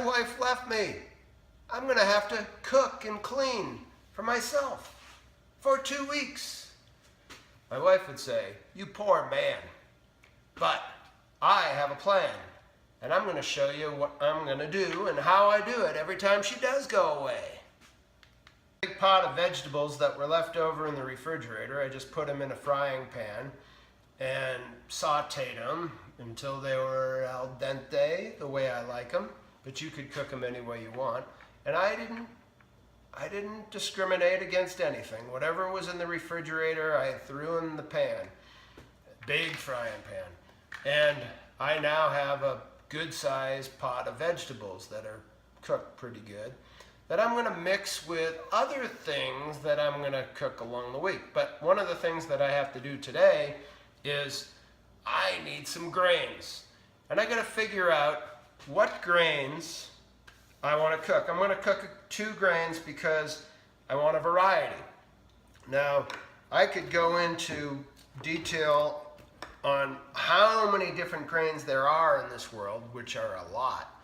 wife left me. I'm going to have to cook and clean for myself for 2 weeks. My wife would say, you poor man, but I have a plan, and I'm going to show you what I'm going to do and how I do it every time she does go away. A big pot of vegetables that were left over in the refrigerator, I just put them in a frying pan and sauteed them until they were al dente, the way I like them, but you could cook them any way you want. And I didn't discriminate against anything. Whatever was in the refrigerator, I threw in the pan, big frying pan. And I now have a good sized pot of vegetables that are cooked pretty good that I'm gonna mix with other things that I'm gonna cook along the week. But one of the things that I have to do today is I need some grains. And I gotta figure out what grains I want to cook. I'm going to cook 2 grains because I want a variety. Now, I could go into detail on how many different grains there are in this world, which are a lot.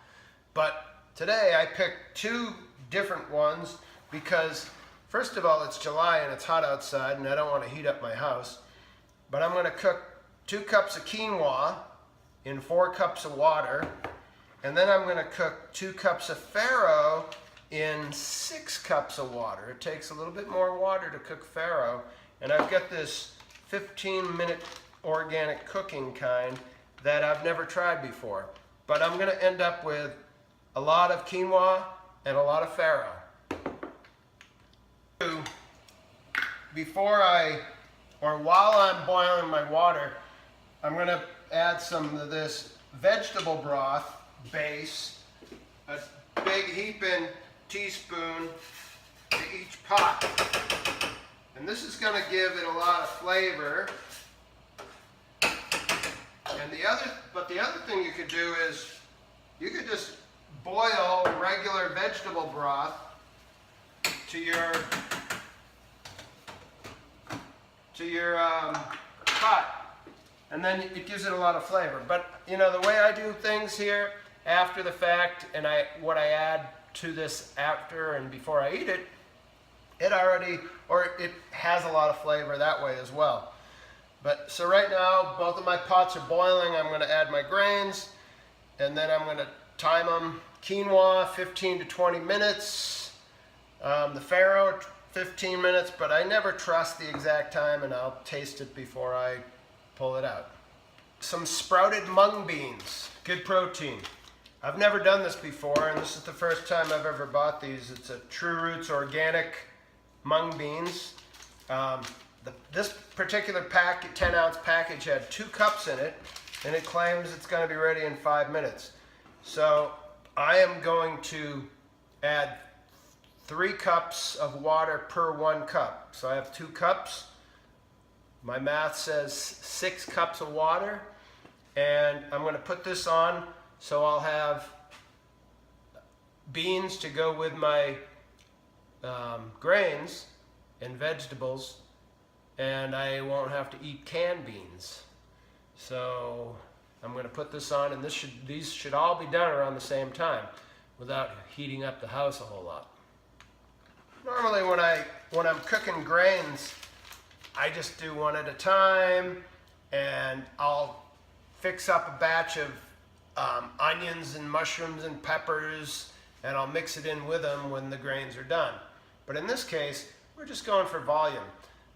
But today I picked 2 different ones because, first of all, it's July and it's hot outside and I don't want to heat up my house. But I'm going to cook 2 cups of quinoa in 4 cups of water. And then I'm going to cook 2 cups of farro in 6 cups of water. It takes a little bit more water to cook farro. And I've got this 15-minute organic cooking kind that I've never tried before. But I'm going to end up with a lot of quinoa and a lot of farro. While I'm boiling my water, I'm going to add some of this vegetable broth base, a big heaping teaspoon to each pot. And this is going to give it a lot of flavor. And the other thing you could do is you could just boil regular vegetable broth to your pot, and then it gives it a lot of flavor. But you know, the way I do things here after the fact, and what I add to this after and before I eat it, it has a lot of flavor that way as well. But so right now, both of my pots are boiling. I'm going to add my grains, and then I'm going to time them. Quinoa, 15 to 20 minutes. The farro, 15 minutes, but I never trust the exact time, and I'll taste it before I pull it out. Some sprouted mung beans, good protein. I've never done this before, and this is the first time I've ever bought these. It's a True Roots organic mung beans. This particular 10-ounce package had 2 cups in it, and it claims it's going to be ready in 5 minutes. So I am going to add 3 cups of water per 1 cup. So I have 2 cups. My math says 6 cups of water, and I'm going to put this on. So I'll have beans to go with my grains and vegetables, and I won't have to eat canned beans. So I'm going to put this on, and these should all be done around the same time without heating up the house a whole lot. Normally when I'm cooking grains, I just do one at a time, and I'll fix up a batch of onions and mushrooms and peppers, and I'll mix it in with them when the grains are done. But in this case, we're just going for volume.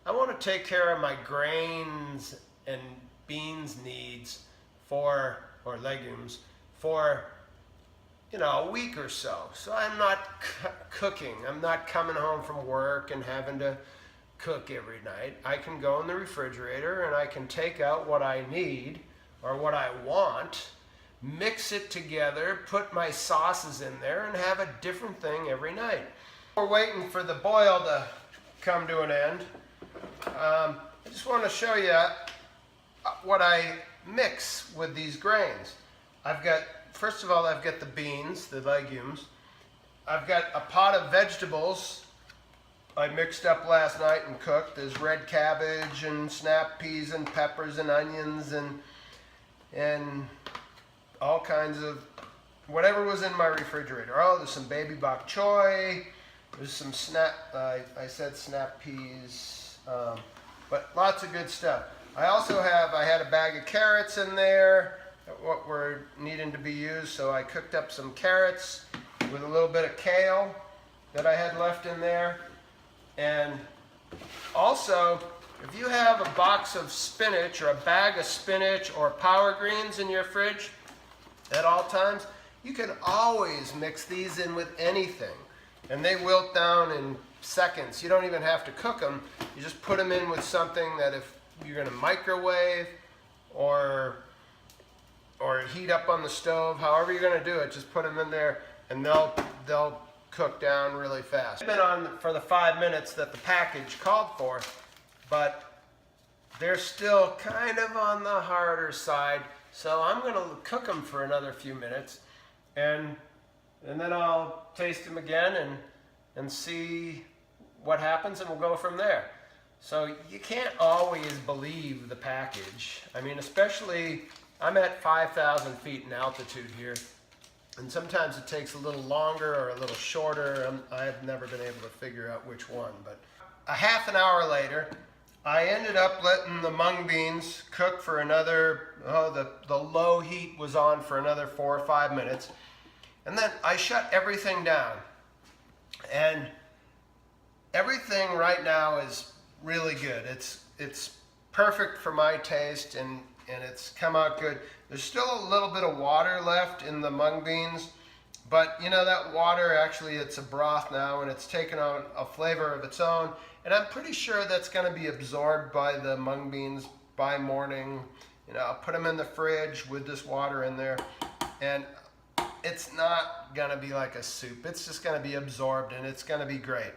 I want to take care of my grains and beans needs or legumes for, you know, a week or so. So I'm not cooking. I'm not coming home from work and having to cook every night. I can go in the refrigerator and I can take out what I need or what I want, mix it together, put my sauces in there, and have a different thing every night. We're waiting for the boil to come to an end. I just want to show you what I mix with these grains. First of all, I've got the beans, the legumes. I've got a pot of vegetables I mixed up last night and cooked. There's red cabbage and snap peas and peppers and onions and all kinds of whatever was in my refrigerator. Oh, there's some baby bok choy. There's some I said snap peas, but lots of good stuff. I had a bag of carrots in there, what were needing to be used, so I cooked up some carrots with a little bit of kale that I had left in there. And also, if you have a box of spinach or a bag of spinach or power greens in your fridge at all times, you can always mix these in with anything. And they wilt down in seconds. You don't even have to cook them. You just put them in with something that if you're going to microwave or heat up on the stove, however you're going to do it, just put them in there and they'll cook down really fast. I've been on for the 5 minutes that the package called for, but they're still kind of on the harder side. So I'm going to cook them for another few minutes, and then I'll taste them again and see what happens, and we'll go from there. So you can't always believe the package. I mean, especially, I'm at 5,000 feet in altitude here, and sometimes it takes a little longer or a little shorter. I've never been able to figure out which one, but a half an hour later, I ended up letting the mung beans cook for another, the low heat was on for another 4 or 5 minutes. And then I shut everything down. And everything right now is really good. It's perfect for my taste, and it's come out good. There's still a little bit of water left in the mung beans, but you know, that water, actually it's a broth now, and it's taken on a flavor of its own. And I'm pretty sure that's going to be absorbed by the mung beans by morning. You know, I'll put them in the fridge with this water in there, and it's not going to be like a soup. It's just going to be absorbed, and it's going to be great.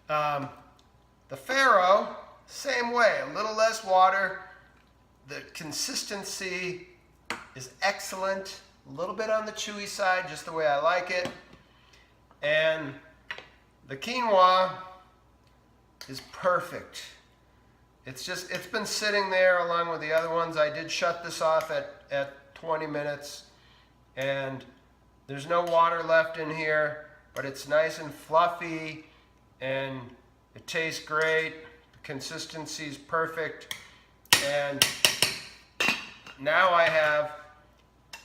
The farro, same way, a little less water. The consistency is excellent. A little bit on the chewy side, just the way I like it. And the quinoa is perfect. It's been sitting there along with the other ones. I did shut this off at 20 minutes, and there's no water left in here, but it's nice and fluffy, and it tastes great. The consistency is perfect, and now I have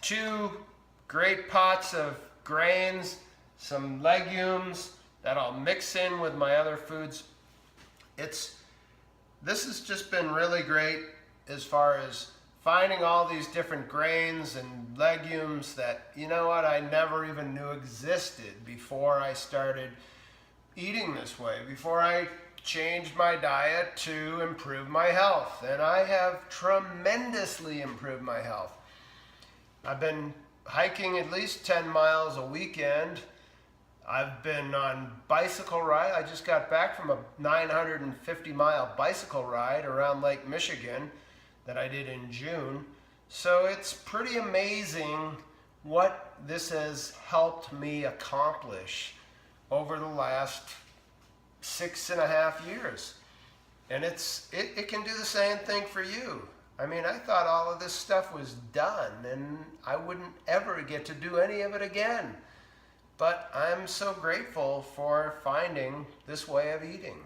2 great pots of grains, some legumes that I'll mix in with my other foods. This has just been really great as far as finding all these different grains and legumes that, you know what, I never even knew existed before I started eating this way, before I changed my diet to improve my health. And I have tremendously improved my health. I've been hiking at least 10 miles a weekend. I've been on bicycle ride. I just got back from a 950-mile bicycle ride around Lake Michigan that I did in June. So it's pretty amazing what this has helped me accomplish over the last 6.5 years. And it can do the same thing for you. I mean, I thought all of this stuff was done and I wouldn't ever get to do any of it again. But I'm so grateful for finding this way of eating.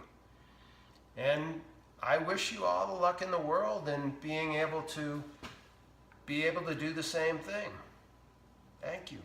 And I wish you all the luck in the world in being able to do the same thing. Thank you.